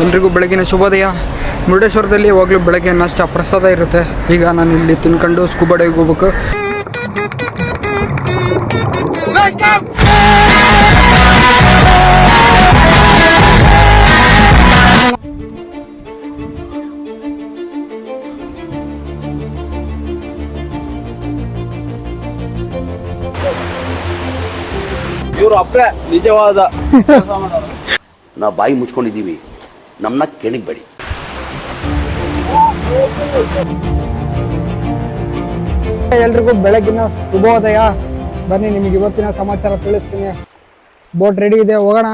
ಎಲ್ರಿಗೂ ಬೆಳಗಿನ ಶುಭೋದಯ. ಮುರುಡೇಶ್ವರದಲ್ಲಿ ಯಾವಾಗಲೂ ಬೆಳಗ್ಗೆ ನಾಷ್ಟ ಪ್ರಸಾದ ಇರುತ್ತೆ. ಈಗ ನಾನು ಇಲ್ಲಿ ತಿನ್ಕೊಂಡು ಸ್ಕೂಬಾ ಡೈವಿಗೆ ಹೋಗ್ಬೇಕು. ಇವರು ಅಪ್ರೆ ನಿಜವಾದ ನಾವು ಬಾಯಿ ಮುಚ್ಕೊಂಡಿದ್ದೀವಿ, ನಮ್ಮನ್ನ ಕೆಣಿಗ್ಬೇಡಿ. ಎಲ್ರಿಗೂ ಬೆಳಗಿನ ಶುಭೋದಯ. ಬನ್ನಿ, ನಿಮಗೆ ಇವತ್ತಿನ ಸಮಾಚಾರ ತಿಳಿಸ್ತೀನಿ. ಬೋಟ್ ರೆಡಿ ಇದೆ, ಹೋಗೋಣ.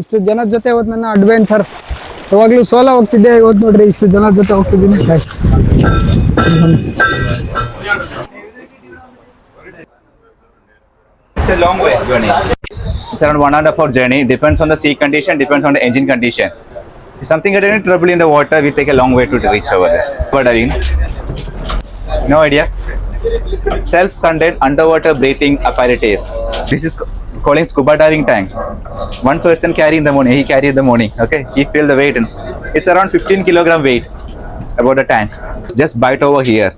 ಇಷ್ಟು ಜನದ ಜೊತೆ ಇವತ್ತು ನನ್ನ ಅಡ್ವೆಂಚರ್. ಯಾವಾಗಲೂ ಸೋಲೋ ಹೋಗ್ತಿದ್ದೆ, ಇವತ್ತು ನೋಡ್ರಿ ಇಷ್ಟು ಜನದ ಜೊತೆ ಹೋಗ್ತಿದ್ದೀನಿ. It's a long way journey. It's around 1.5 hour journey. Depends on the sea condition, depends on the engine condition. If something get any trouble in the water, we take a long way to reach over there. Scuba diving. No idea. Self-contained underwater breathing apparatus. This is calling scuba diving tank. One person carry in the morning. He carry in the morning. Okay. He feel the weight. It's around 15 kilogram weight about the tank. Just bite over here.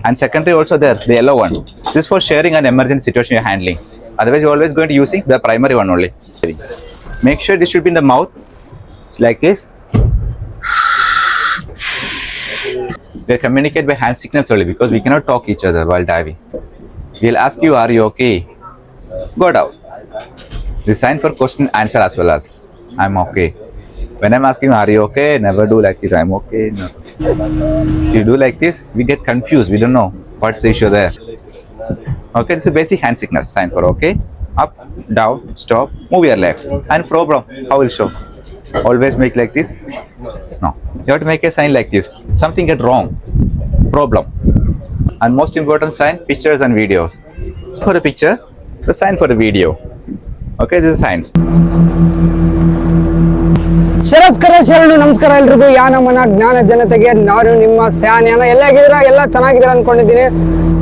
And secondary also there, the yellow one. This is for sharing an emergency situation you're handling. Otherwise, you're always going to using the primary one only. Make sure this should be in the mouth, like this. They communicate by hand signals only because we cannot talk each other while diving. We'll ask you, are you okay? Go down. This sign for question answer as well as I'm okay. When I'm asking, are you okay? Never do like this, I'm okay. No. If you do like this, we get confused. We don't know what's the issue there. Okay, this is a basic hand signal sign for okay. Up, down, stop, move your leg. And problem, how will show? Always make like this? No. You have to make a sign like this. Something get wrong. Problem. And most important sign, pictures and videos. For the picture, the sign for the video. Okay, this is signs. ಶರಣು ನಮಸ್ಕಾರ ಎಲ್ರಿಗೂ. ಯಾನಮನ ಜ್ಞಾನ ಜನತೆಗೆ ನಾನು ನಿಮ್ಮ ಸ್ಯಾನ್ಯಾನ. ಎಲ್ಲಾಗಿದ್ದೀರಾ? ಎಲ್ಲ ಚೆನ್ನಾಗಿದ್ದೀರಾ ಅನ್ಕೊಂಡಿದ್ದೀನಿ.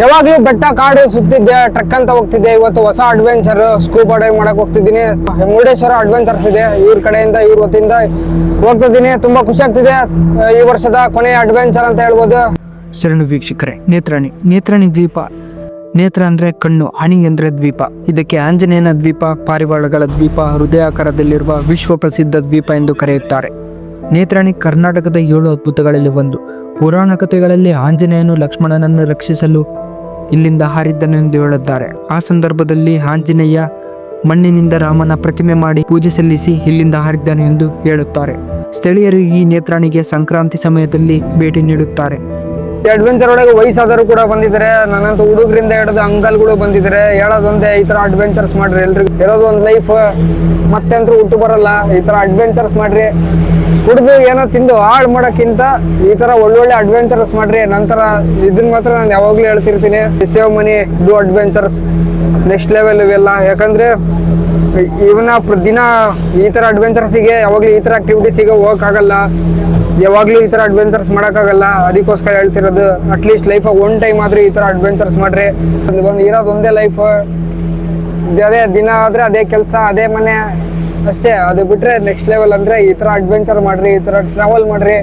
ಯಾವಾಗ್ಲೂ ಬೆಟ್ಟ ಕಾಡು ಸುತ್ತಿದ್ದೆ, ಟ್ರಕ್ ಅಂತ ಹೋಗ್ತಿದ್ದೆ. ಇವತ್ತು ಹೊಸ ಅಡ್ವೆಂಚರ್ ಸ್ಕೂಬಾ ಡೈವ್ ಮಾಡಕ್ ಹೋಗ್ತಿದ್ದೀನಿ. ಮುರುಡೇಶ್ವರ ಅಡ್ವೆಂಚರ್ಸ್ ಇದೆ, ಇವ್ರ ಕಡೆಯಿಂದ ಇವ್ರ ಹೊತ್ತಿಂದ ಹೋಗ್ತಿದ್ದೀನಿ. ತುಂಬಾ ಖುಷಿ ಆಗ್ತಿದೆ. ಈ ವರ್ಷದ ಕೊನೆಯ ಅಡ್ವೆಂಚರ್ ಅಂತ ಹೇಳ್ಬೋದು. ಶರಣು ವೀಕ್ಷಕರೇ, ನೇತ್ರಾಣಿ ದ್ವೀಪ. ನೇತ್ರ ಅಂದ್ರೆ ಕಣ್ಣು, ಅಣಿ ಅಂದ್ರೆ ದ್ವೀಪ. ಇದಕ್ಕೆ ಆಂಜನೇಯನ ದ್ವೀಪ, ಪಾರಿವಾಳಗಳ ದ್ವೀಪ, ಹೃದಯಾಕಾರದಲ್ಲಿರುವ ವಿಶ್ವ ಪ್ರಸಿದ್ಧ ದ್ವೀಪ ಎಂದು ಕರೆಯುತ್ತಾರೆ. ನೇತ್ರಾಣಿ ಕರ್ನಾಟಕದ 7 ಅದ್ಭುತಗಳಲ್ಲಿ ಒಂದು. ಪುರಾಣ ಕಥೆಗಳಲ್ಲಿ ಆಂಜನೇಯನು ಲಕ್ಷ್ಮಣನನ್ನು ರಕ್ಷಿಸಲು ಇಲ್ಲಿಂದ ಹಾರಿದ್ದನೆಂದು ಹೇಳುತ್ತಾರೆ. ಆ ಸಂದರ್ಭದಲ್ಲಿ ಆಂಜನೇಯ ಮಣ್ಣಿನಿಂದ ರಾಮನ ಪ್ರತಿಮೆ ಮಾಡಿ ಪೂಜೆ ಸಲ್ಲಿಸಿ ಇಲ್ಲಿಂದ ಹಾರಿದ್ದನು ಎಂದು ಹೇಳುತ್ತಾರೆ. ಸ್ಥಳೀಯರು ಈ ನೇತ್ರಾಣಿಗೆ ಸಂಕ್ರಾಂತಿ ಸಮಯದಲ್ಲಿ ಭೇಟಿ ನೀಡುತ್ತಾರೆ. ಈ ಅಡ್ವೆಂಚರ್ ಒಳಗೆ ವಯಸ್ಸಾದರು ಕೂಡ ಬಂದಿದ್ದಾರೆ. ನನ್ನಂತ ಹುಡುಗರಿಂದ ಹಿಡಿದು ಅಂಕಲ್ಗಳು ಬಂದಿದ್ದಾರೆ. ಹೇಳೋದೊಂದೇ, ಈ ತರ ಅಡ್ವೆಂಚರ್ಸ್ ಮಾಡ್ರಿ. ಎಲ್ರಿಗೂ ಇರೋದು ಒಂದು ಲೈಫ್, ಮತ್ತೆ ಅಂತೂ ಹುಟ್ಟು ಬರಲ್ಲ. ಈ ತರ ಅಡ್ವೆಂಚರ್ಸ್ ಮಾಡ್ರಿ. ಕುಡಿದು ಏನೋ ತಿಂದು ಹಾಳು ಮಾಡೋಕ್ಕಿಂತ ಈ ತರ ಒಳ್ಳೊಳ್ಳೆ ಅಡ್ವೆಂಚರ್ಸ್ ಮಾಡ್ರಿ. ನಂತರ ಇದನ್ನ ಮಾತ್ರ ನಾನು ಯಾವಾಗ್ಲೂ ಹೇಳ್ತಿರ್ತೀನಿ, save money, do adventures, next level ಇವೆಲ್ಲ. ಯಾಕಂದ್ರೆ ಇವನ್ನ ದಿನ ಈ ತರ ಅಡ್ವೆಂಚರ್ಸಿಗೆ, ಯಾವಾಗ್ಲೂ ಈ ತರ ಆಕ್ಟಿವಿಟೀಸಿಗೆ ಹೋಗಕ್ಕಾಗಲ್ಲ. ಯಾವಾಗ್ಲೂ ಈ ತರ ಅಡ್ವೆಂಚರ್ಸ್ ಮಾಡೋಕ್ಕಾಗಲ್ಲ. ಅದಕ್ಕೋಸ್ಕರ ಹೇಳ್ತಿರೋದು, ಅಟ್ಲೀಸ್ಟ್ ಲೈಫಾಗ ಒನ್ ಟೈಮ್ ಆದ್ರೂ ಈ ತರ ಅಡ್ವೆಂಚರ್ಸ್ ಮಾಡ್ರಿ. ಒಂದು ಇರೋದು ಒಂದೇ ಲೈಫ್. ಅದೇ ದಿನ ಆದ್ರೆ ಅದೇ ಕೆಲಸ, ಅದೇ ಮನೆ ಅಷ್ಟೇ. ಅದು ಬಿಟ್ರೆ ನೆಕ್ಸ್ಟ್ ಲೆವೆಲ್ ಅಂದ್ರೆ ಈ ತರ ಅಡ್ವೆಂಚರ್ ಮಾಡ್ರಿ, ಈ ತರ ಟ್ರಾವೆಲ್ ಮಾಡ್ರಿ.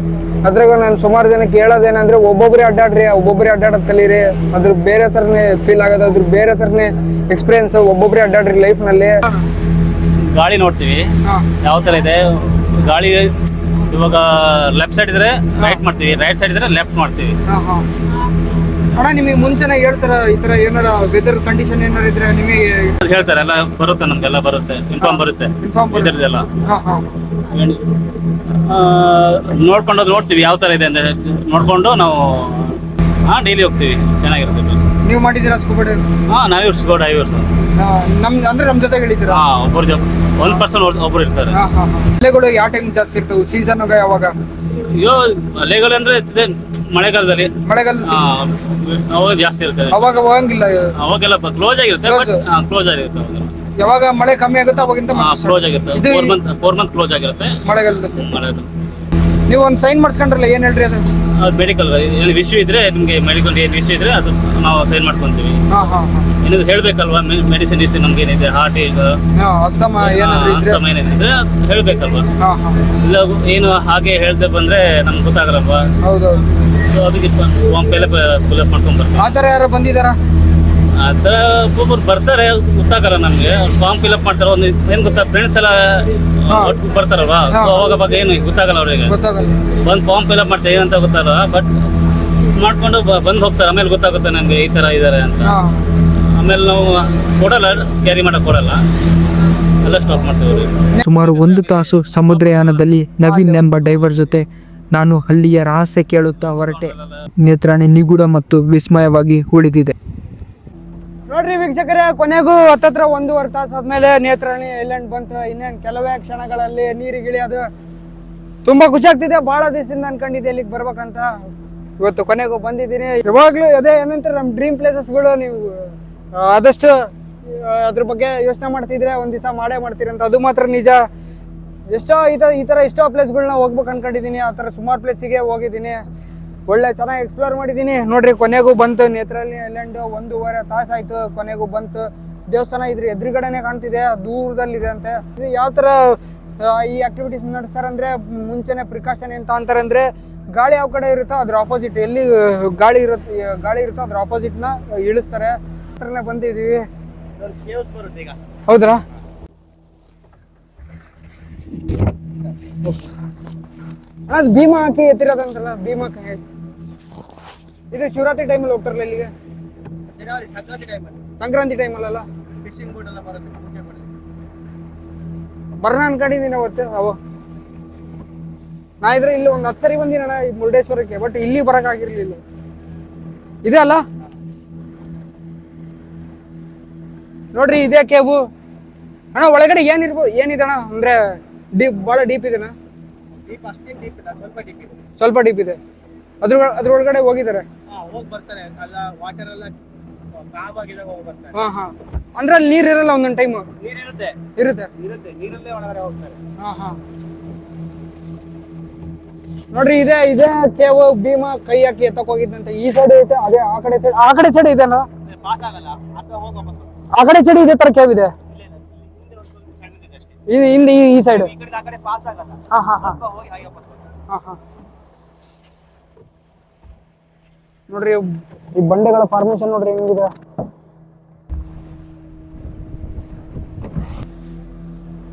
ಅದ್ರಾಗ ನಾನು ಸುಮಾರು ಜನಕ್ಕೆ ಹೇಳೋದೇನಂದ್ರೆ, ಒಬ್ಬೊಬ್ಬರೇ ಅಡ್ಡಾಡ್ರಿ, ಒಬ್ಬೊಬ್ಬರೇ ಅಡ್ಡಾಡೋದು ಕಲೀರಿ. ಅದ್ರ ಬೇರೆ ತರನೇ ಫೀಲ್ ಆಗೋದು, ಅದ್ರ ಬೇರೆ ತರನೇ ಎಕ್ಸ್ಪೀರಿಯನ್ಸ್. ಒಬ್ಬೊಬ್ಬರೇ ಅಡ್ಡಾಡ್ರಿ ಲೈಫ್ ನಲ್ಲಿ. ಗಾಳಿ ನೋಡ್ತೀವಿ ಯಾವ ತರ ಇದೆ ಗಾಳಿ. ಇವಾಗ ಲೆಫ್ಟ್ ಸೈಡ್ ಇದ್ರೆ ರೈಟ್ ಮಾಡ್ತೀವಿ, ರೈಟ್ ಸೈಡ್ ಇದ್ರೆ ಲೆಫ್ಟ್ ಮಾಡ್ತೀವಿ. ಅಣ್ಣ, ನಿಮಗೆ ಮುಂಚೆನೆ ಹೇಳ್ತಾರ ಈ ತರ ಏನಾರ ವೆದರ್ ಕಂಡೀಷನ್ ಏನಾರ ಇದ್ರೆ ನಿಮಗೆ ಹೇಳ್ತಾರೆ? ಎಲ್ಲ ಬರುತ್ತೆ, ನಮ್ಗೆಲ್ಲ ಬರುತ್ತೆ, ಇನ್ಫಾರ್ಮ್ ಬರುತ್ತೆ. ಇದರದೆಲ್ಲ ನೋಡ್ಕೊಂಡು ನೋಡ್ತೀವಿ ಯಾವ ತರ ಇದೆ ಅಂತ ನೋಡ್ಕೊಂಡು ನಾವು ಡೈಲಿ ಹೋಗ್ತೀವಿ. ಚೆನ್ನಾಗಿರುತ್ತೆ. ನೀವು ಮಾಡಿದ್ದೀರಾ ಸ್ಕೂಬಾ ಡೈವ್? ನಾವೇ ಸ್ಕೂಬಾ ಡೈವರ್ಸ್. ಅಂದ್ರೆ ನಮ್ ಜೊತೆ ಹೇಳಿದ್ದೀರಾ? ಒಬ್ಬರು ಒಂದ್ ಪರ್ಸನ್ ಒಬ್ರು ಇರ್ತಾರೆ. ಅಲೆಗಳು ಯಾವ ಟೈಮ್ ಜಾಸ್ತಿ ಇರ್ತವೆ? ಸೀಸನ್ ಯಾವಾಗ? ಅಯ್ಯೋ, ಅಲೆಗಳು ಅಂದ್ರೆ ಮಳೆಗಾಲದಲ್ಲಿ. ಅವಾಗ ಜಾಸ್ತಿ ಇರ್ತದೆ. ಅವಾಗ ಹೋಗಂಗಿಲ್ಲ? ಅವಾಗೆಲ್ಲ ಕ್ಲೋಸ್ ಆಗಿರುತ್ತೆ. ಕ್ಲೋಸ್ ಆಗಿರುತ್ತೆ. ಯಾವಾಗ ಮಳೆ ಕಮ್ಮಿ ಆಗುತ್ತೆ ಅವಾಗಿಂತ ಕ್ಲೋಸ್ ಆಗಿರುತ್ತೆ. 4 ಮಂತ್ ಕ್ಲೋಸ್ ಆಗಿರುತ್ತೆ ಮಳೆಗಾಲದಲ್ಲಿ. ನೀವು ಒಂದು ಸೈನ್ ಮಾಡಿಸ್ಕೊಂಡ್ರಲ್ಲ ಏನು ಹೇಳ್ರಿ ಅದು? ಅದು ಮೆಡಿಕಲ್ ಏನು ಇಶ್ಯೂ ಇದ್ರೆ ನಿಮಗೆ ಮೆಡಿಕಲ್ ಏನು ಇಶ್ಯೂ ಇದ್ರೆ ಅದು ನಾವು ಸೈನ್ ಮಾಡ್ಕೊತೀವಿ. ಹಾಂ ಹಾಂ ಹಾಂ. ಏನಾದ್ರು ಹೇಳಬೇಕಲ್ವಾ, ಮೆಡಿಸಿನ್ ನಮ್ಗೆ ಏನಿದೆ, ಹಾರ್ಟ್ ಈಗ ಅಸ್ತಮ ಏನಾದ್ರು ಇದ್ರೆ ಏನಿದ್ರೆ ಹೇಳಬೇಕಲ್ವಾ. ಹಾಂ ಹಾಂ. ಇಲ್ಲ ಏನು ಹಾಗೆ ಹೇಳ್ದೆ ಬಂದ್ರೆ ನಮ್ಗೆ ಗೊತ್ತಾಗಲ್ಲಲ್ವಾ. ಹೌದೌದು. ಸೊ ಅದಕ್ಕೆ ಫಾರ್ಮ್ ಪೆಲ್ಲ ಫಿಲ್ಅಪ್ ಮಾಡ್ಕೊಂಡು ಬರ್ತೀವಿ. ಆ ಥರ ಯಾರು ಬಂದಿದ್ದಾರಾ? ಆ ಥರ ಒಬ್ಬೊಬ್ರು ಬರ್ತಾರೆ, ಗೊತ್ತಾಗಲ್ಲ ನಮಗೆ. ಫಾರ್ಮ್ ಫಿಲ್ಅಪ್ ಮಾಡ್ತಾರೆ, ಒಂದು ಏನು ಗೊತ್ತಾ, ಫ್ರೆಂಡ್ಸ್ ಎಲ್ಲ ಒಟ್ಟು ಬರ್ತಾರಲ್ವಾ. ಸೊ ಅವಾಗ ಬಗ್ಗೆ ಏನು ಗೊತ್ತಾಗಲ್ಲ ಅವ್ರಿಗೆ. ಗೊತ್ತಾಗಲ್ಲ. ಬಂದು ಫಾರ್ಮ್ ಫಿಲ್ಅಪ್ ಮಾಡ್ತಾರೆ ಏನಂತ ಗೊತ್ತಾಗಲ್ಲ, ಬಟ್ ಮಾಡ್ಕೊಂಡು ಬಂದು ಹೋಗ್ತಾರೆ. ಆಮೇಲೆ ಗೊತ್ತಾಗುತ್ತೆ ನಮಗೆ ಈ ಥರ ಇದ್ದಾರೆ ಅಂತ. ಹಾಂ. ಆಮೇಲೆ ನಾವು ಕೊಡಲ್ಲ, ಕ್ಯಾರಿ ಮಾಡಕ್ಕೆ ಕೊಡಲ್ಲ, ಎಲ್ಲ ಸ್ಟಾಪ್ ಮಾಡ್ತೀವಿ ಅವ್ರಿಗೆ. ಸುಮಾರು 1 ತಾಸು ಸಮುದ್ರಯಾನದಲ್ಲಿ ನವೀನ್ ಎಂಬ ಡೈವರ್ ಜೊತೆ ನಾನು ಅಲ್ಲಿಯ ರಹಸ್ಯ ಕೇಳುತ್ತಾ ಹೊರಟೆ. ನೇತ್ರಾಣಿ ನಿಗೂಢ ಮತ್ತು ವಿಸ್ಮಯವಾಗಿ ಉಳಿದಿದೆ. ನೋಡ್ರಿ ವೀಕ್ಷಕರೇ, ಕೊನೆಗೂ ಹತ್ತತ್ರ 1.5 ತಾಸು ಆದ್ಮೇಲೆ ನೇತ್ರಾಣಿ ಐಲ್ಯಾಂಡ್ ಬಂತು. ಇನ್ನೇನು ಕೆಲವೇ ಕ್ಷಣಗಳಲ್ಲಿ ನೀರಿಗಿಳಿಯೋದು. ತುಂಬಾ ಖುಷಿ ಆಗ್ತಿದೆ. ಬಹಳ ದಿವಸದಿಂದ ಅನ್ಕೊಂಡಿದ್ದೆ ಇಲ್ಲಿಗೆ ಬರ್ಬೇಕಂತ. ಇವತ್ತು ಕೊನೆಗೂ ಬಂದಿದ್ದೀನಿ. ಯಾವಾಗ್ಲೂ ಅದೇ ಏನಂತಾರೆ, ನಮ್ಮ ಡ್ರೀಮ್ ಪ್ಲೇಸಸ್ಗಳು ನೀವು ಆದಷ್ಟು ಅದ್ರ ಬಗ್ಗೆ ಯೋಚನೆ ಮಾಡ್ತಿದ್ರೆ ಒಂದ್ ದಿವಸ ಮಾಡೇ ಮಾಡ್ತೀರಂತ. ಅದು ಮಾತ್ರ ನಿಜ. ಎಷ್ಟೋ ಈ ಥರ ಎಷ್ಟೋ ಪ್ಲೇಸ್ಗಳನ್ನ ಹೋಗ್ಬೇಕು ಅನ್ಕೊಂಡಿದ್ದೀನಿ. ಆ ಥರ ಸುಮಾರು ಪ್ಲೇಸಿಗೆ ಹೋಗಿದ್ದೀನಿ. ಒಳ್ಳೆ ಚೆನ್ನಾಗಿ ಎಕ್ಸ್ಪ್ಲೋರ್ ಮಾಡಿದ್ದೀನಿ. ನೋಡ್ರಿ ಕೊನೆಗೂ ಬಂತು ನೇತ್ರಾಣಿ ಐಲ್ಯಾಂಡ್. 1.5 ತಾಸು ಆಯ್ತು, ಕೊನೆಗೂ ಬಂತು. ದೇವಸ್ಥಾನ ಇದ್ರ ಎದುರುಗಡೆನೆ ಕಾಣ್ತಿದೆ, ದೂರದಲ್ಲಿದೆ ಅಂತೆ. ಇದು ಯಾವ ಥರ ಈ ಆಕ್ಟಿವಿಟೀಸ್ ನಡೆಸ್ತಾರಂದ್ರೆ, ಮುಂಚೆನೆ ಪ್ರಿಕಾಷನ್ ಎಂತ ಅಂತಾರಂದ್ರೆ, ಗಾಳಿ ಯಾವ ಕಡೆ ಇರುತ್ತೋ ಅದ್ರ ಆಪೋಸಿಟ್, ಎಲ್ಲಿ ಗಾಳಿ ಇರುತ್ತೋ ಅದ್ರ ಆಪೋಸಿಟ್ನ ಇಳಿಸ್ತಾರೆ. ಹತ್ರನೇ ಬಂದಿದ್ದೀವಿ. ಹೌದ್ರಾ? ಅದು ಭೀಮಾ ಹಾಕಿ ಎತ್ತಿರೋದಂತಲ್ಲ, ಭೀಮಾಕ್ಕೆ ಇದು ಶಿವರಾತ್ರಿ ಟೈಮಲ್ಲಿ ಹೋಗ್ತಾರಲ್ಲ ಇಲ್ಲಿಗೆ, ಸಂಕ್ರಾಂತಿ ಟೈಮಲ್ಲ ಬರೋಣ ಅನ್ಕೊಂಡಿದ್ದೀನಿ ಅವತ್ತು. ನಾ ಇದ್ರೆ ಇಲ್ಲಿ ಒಂದು 10 ಸರಿ ಬಂದಿನ ಈ ಮುರುಡೇಶ್ವರಕ್ಕೆ, ಬಟ್ ಇಲ್ಲಿ ಬರೋಕ್ಕಾಗಿರ್ಲಿಲ್ಲ. ಇದೆ ಅಲ್ಲ ನೋಡ್ರಿ, ಇದೇ ಕೇಬು ಅಣ್ಣ. ಒಳಗಡೆ ಏನಿದಣ್ಣ ಅಂದ್ರೆ ಡೀಪ್, ಭಾಳ ಡೀಪ್ ಇದೆನಾ? ಸ್ವಲ್ಪ ಡೀಪ್ ಇದೆ. ಅದ್ರೊಳಗಡೆ ಹೋಗಿದ್ದಾರೆ. ಹಾ ಹಾ. ಅಂದ್ರೆ ಅಲ್ಲಿ ನೀರ್ ಇರಲ್ಲ ಒಂದೊಂದು ಟೈಮ್? ಇರುತ್ತೆ. ಹಾ ಹಾ. ನೋಡ್ರಿ, ಇದೇ ಕೇವು. ಭೀಮಾ ಕೈ ಹಾಕಿ ಎತ್ತಕ್ ಹೋಗಿದ್ದಂತೆ. ಈ ಸೈಡ್ ಐತೆ, ಅದೇ ಆ ಕಡೆ ಸೈಡ್ ಇದೆನಾ? ಆ ಕಡೆ ಸೈಡ್ ಇದೇ ತರ ಕೇವ್ ಇದೆ. ಹಿಂದೆ ಈ ಸೈಡ್. ಹಾ ಹಾ ಹಾ. ಹಾ ಹಾ. ನೋಡ್ರಿ, ಈ ಬಂಡೆಗಳ ಫಾರ್ಮೇಶನ್ ನೋಡ್ರಿ ಹೆಂಗಿದೆ.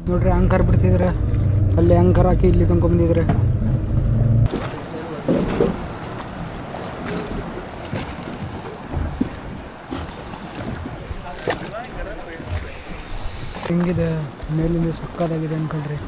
ನೋಡ್ರಿ, ಅಂಕರ್ ಬಿಡ್ತಿದ್ರೆ, ಅಲ್ಲಿ ಅಂಕರ್ ಹಾಕಿ ಇಲ್ಲಿ ತನಕ ಬಂದಿದ್ರೆ. ಹೆಂಗಿದೆ ಮೇಲಿಂದ, ಸಕ್ಕದಾಗಿದೆ ಅನ್ಕೊಳ್ರಿ.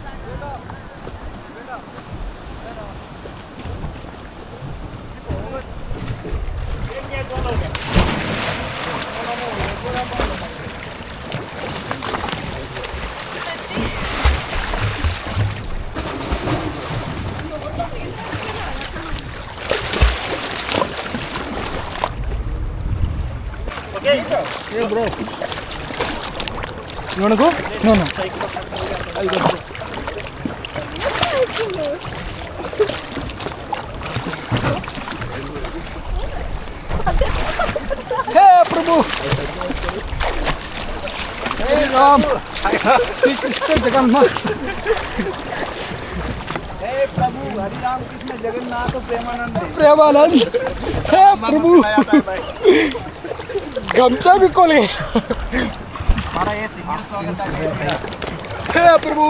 Hey bro, you wanna go? No. I'll go. Hey Prabhu. Hey Ram. Krishna Jagannath. Hey Prabhu, Hari Ram Krishna Jagannath Premanand. Hey Prabhu. गमछा भी खोल गए. हे प्रभु,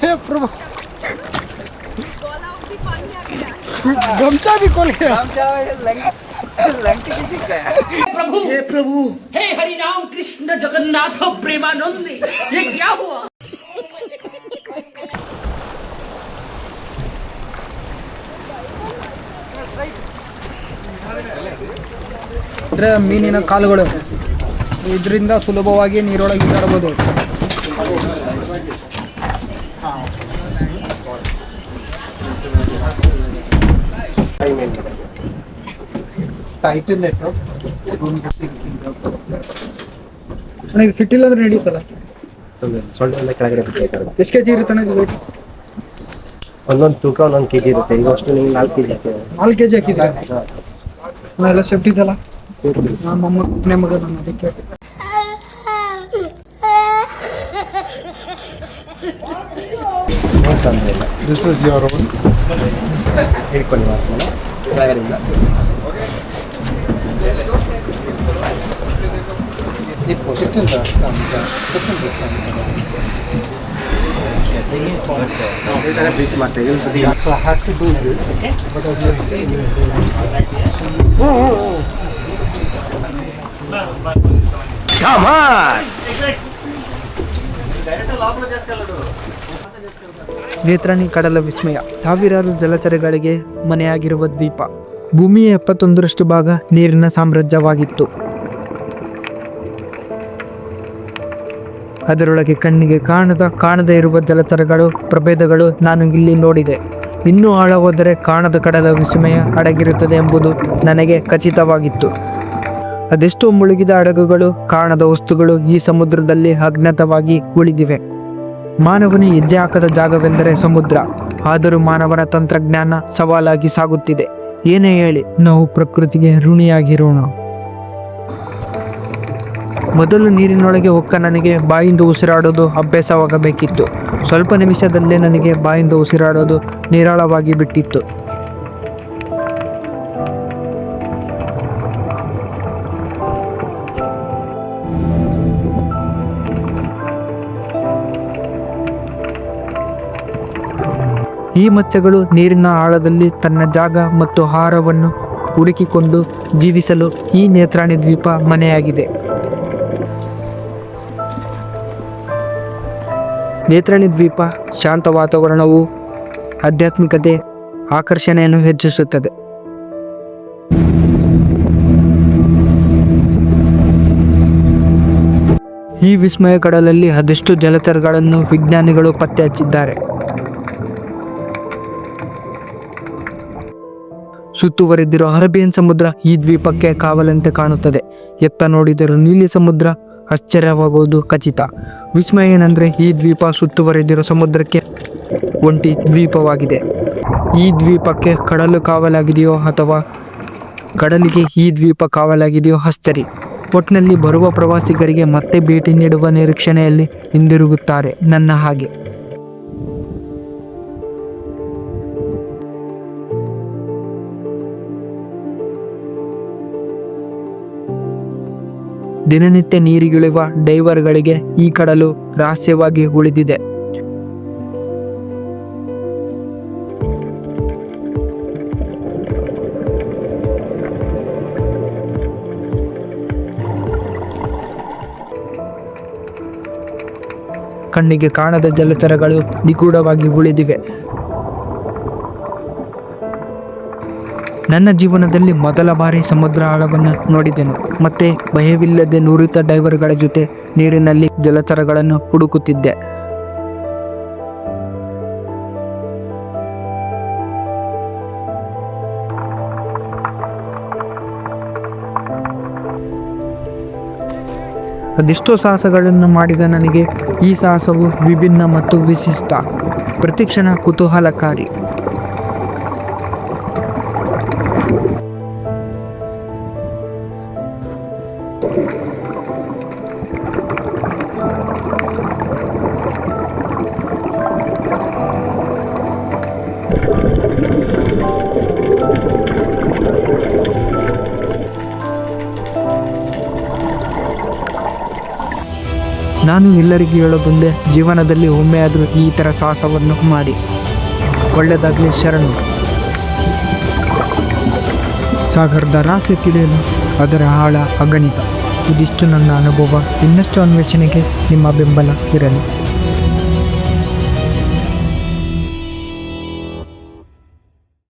हे प्रभु, गमछा भी खोल गया. हे प्रभु, हे हरि राम कृष्ण जगन्नाथ प्रेमानंद, ये क्या हुआ? ಅಂದರೆ ಮೀನಿನ ಕಾಲುಗಳು, ಇದರಿಂದ ಸುಲಭವಾಗಿ ನೀರೊಳಗೆ ಈಜಾಡಬಹುದು. ಇದು ಫಿಟ್ ಇಲ್ಲ ಅಂದ್ರೆ ನಡೀತಲ್ಲ. ಸೊಳ್ಳೆ ಕೆಳಗಡೆ ಬಿಟ್ಟಿರ್ತಾರೆ. ಎಷ್ಟು ಕೆಜಿ ಇರುತ್ತೆ ಇದು weight? ಒಂದೊಂದು ತೂಕ ಒಂದೊಂದು ಕೆಜಿ ಇರುತ್ತೆ. ಈಗ ಅಷ್ಟು ನಿಮ್ಗೆ 4 ಕೆಜಿ ಹಾಕಿದೆ. 4 ಕೆಜಿ ಹಾಕಿದ್ದಾರೆ. ಎಲ್ಲ ಸೇಫ್ಟಿ ಇದೆಲ್ಲ. ಸೇಫ್ಟಿ. ನಮ್ಮ ಮೊಮ್ಮಕ್ಕನೇ ಮಗ ನಾನು ಅದಕ್ಕೆ. ತೊಂದರೆ ಇಲ್ಲ. This is your own. ಹಿಡ್ಕೊಳ್ಳಿ ಮಾಸ್ಕನ್ನ ಕೆಳಗಡೆಯಿಂದ. ಈ ಥರ ಬ್ರೀತ್ ಮಾಡ್ತೇವೆ ಒಂದ್ಸತಿ. ನೇತ್ರಾಣಿ ಕಡಲ ವಿಸ್ಮಯ ಸಾವಿರಾರು ಜಲಚರಗಳಿಗೆ ಮನೆಯಾಗಿರುವ ದ್ವೀಪ. ಭೂಮಿಯ 71% ಭಾಗ ನೀರಿನ ಸಾಮ್ರಾಜ್ಯವಾಗಿತ್ತು. ಅದರೊಳಗೆ ಕಣ್ಣಿಗೆ ಕಾಣದೇ ಇರುವ ಜಲಚರಗಳು ಪ್ರಭೇದಗಳು ನಾನು ಇಲ್ಲಿ ನೋಡಿದೆ. ಇನ್ನೂ ಆಳ ಹೋದರೆ ಕಾಣದ ಕಡಲ ವಿಸ್ಮಯ ಅಡಗಿರುತ್ತದೆ ಎಂಬುದು ನನಗೆ ಖಚಿತವಾಗಿತ್ತು. ಅದೆಷ್ಟೋ ಮುಳುಗಿದ ಹಡಗುಗಳು, ಕಾಣದ ವಸ್ತುಗಳು ಈ ಸಮುದ್ರದಲ್ಲಿ ಅಜ್ಞಾತವಾಗಿ ಉಳಿದಿವೆ. ಮಾನವನು ಹೆಜ್ಜೆ ಹಾಕದ ಜಾಗವೆಂದರೆ ಸಮುದ್ರ. ಆದರೂ ಮಾನವನ ತಂತ್ರಜ್ಞಾನ ಸವಾಲಾಗಿ ಸಾಗುತ್ತಿದೆ. ಏನೇ ಹೇಳಿ, ನಾವು ಪ್ರಕೃತಿಗೆ ಋಣಿಯಾಗಿರೋಣ. ಮೊದಲು ನೀರಿನೊಳಗೆ ಹೊಕ್ಕ ನನಗೆ ಬಾಯಿಂದ ಉಸಿರಾಡೋದು ಅಭ್ಯಾಸವಾಗಬೇಕಿತ್ತು. ಸ್ವಲ್ಪ ನಿಮಿಷದಲ್ಲೇ ನನಗೆ ಬಾಯಿಂದ ಉಸಿರಾಡೋದು ನಿರಾಳವಾಗಿ ಬಿಟ್ಟಿತ್ತು. ಈ ಮತ್ಸ್ಯಗಳು ನೀರಿನ ಆಳದಲ್ಲಿ ತನ್ನ ಜಾಗ ಮತ್ತು ಆಹಾರವನ್ನು ಹುಡುಕಿಕೊಂಡು ಜೀವಿಸಲು ಈ ನೇತ್ರಾಣಿ ದ್ವೀಪ ಮನೆಯಾಗಿದೆ. ನೇತ್ರಾಣಿ ದ್ವೀಪ ಶಾಂತ ವಾತಾವರಣವು ಆಧ್ಯಾತ್ಮಿಕತೆ ಆಕರ್ಷಣೆಯನ್ನು ಹೆಚ್ಚಿಸುತ್ತದೆ. ಈ ವಿಸ್ಮಯ ಕಡಲಲ್ಲಿ ಅದೆಷ್ಟು ಜಲಚರಗಳನ್ನು ವಿಜ್ಞಾನಿಗಳು ಪತ್ತೆ ಹಚ್ಚಿದ್ದಾರೆ. ಸುತ್ತುವರಿದಿರೋ ಅರೇಬಿಯನ್ ಸಮುದ್ರ ಈ ದ್ವೀಪಕ್ಕೆ ಕಾವಲಂತೆ ಕಾಣುತ್ತದೆ. ಎತ್ತ ನೋಡಿದರೂ ನೀಲಿ ಸಮುದ್ರ. ಆಶ್ಚರ್ಯವಾಗುವುದು ಖಚಿತ. ವಿಸ್ಮಯ ಏನಂದರೆ ಈ ದ್ವೀಪ ಸುತ್ತುವರಿದಿರೋ ಸಮುದ್ರಕ್ಕೆ ಒಂಟಿ ದ್ವೀಪವಾಗಿದೆ. ಈ ದ್ವೀಪಕ್ಕೆ ಕಡಲು ಕಾವಲಾಗಿದೆಯೋ ಅಥವಾ ಕಡಲಿಗೆ ಈ ದ್ವೀಪ ಕಾವಲಾಗಿದೆಯೋ ಆಶ್ಚರ್ಯ. ಒಟ್ಟಿನಲ್ಲಿ ಬರುವ ಪ್ರವಾಸಿಗರಿಗೆ ಮತ್ತೆ ಭೇಟಿ ನೀಡುವ ನಿರೀಕ್ಷಣೆಯಲ್ಲಿ ಹಿಂದಿರುಗುತ್ತಾರೆ ನನ್ನ ಹಾಗೆ. ದಿನನಿತ್ಯ ನೀರಿಗಿಳಿಯುವ ಡೈವರ್ಗಳಿಗೆ ಈ ಕಡಲು ರಹಸ್ಯವಾಗಿ ಉಳಿದಿದೆ. ಕಣ್ಣಿಗೆ ಕಾಣದ ಜಲಚರಗಳು ನಿಗೂಢವಾಗಿ ಉಳಿದಿವೆ. ನನ್ನ ಜೀವನದಲ್ಲಿ ಮೊದಲ ಬಾರಿ ಸಮುದ್ರ ಆಳವನ್ನು ನೋಡಿದೆನು. ಮತ್ತೆ ಭಯವಿಲ್ಲದೆ ನುರಿತ ಡೈವರ್ಗಳ ಜೊತೆ ನೀರಿನಲ್ಲಿ ಜಲಚರಗಳನ್ನು ಹುಡುಕುತ್ತಿದ್ದೆ. ಅದೆಷ್ಟೋ ಸಾಹಸಗಳನ್ನು ಮಾಡಿದ ನನಗೆ ಈ ಸಾಹಸವು ವಿಭಿನ್ನ ಮತ್ತು ವಿಶಿಷ್ಟ. ಪ್ರತಿಕ್ಷಣ ಕುತೂಹಲಕಾರಿ. ನಾನು ಎಲ್ಲರಿಗೂ ಹೇಳೋದೊಂದೇ, ಜೀವನದಲ್ಲಿ ಒಮ್ಮೆಯಾದರೂ ಈ ಥರ ಸಾಹಸವನ್ನು ಮಾಡಿ. ಒಳ್ಳೆಯದಾಗಲಿ. ಶರಣು. ಸಾಗರದ ರಹಸ್ಯ ತಿಳಿಯಲು ಅದರ ಆಳ ಅಗಣಿತ. ಇದಿಷ್ಟು ನನ್ನ ಅನುಭವ. ಇನ್ನಷ್ಟು ಅನ್ವೇಷಣೆಗೆ ನಿಮ್ಮ ಬೆಂಬಲ ಇರಲಿ.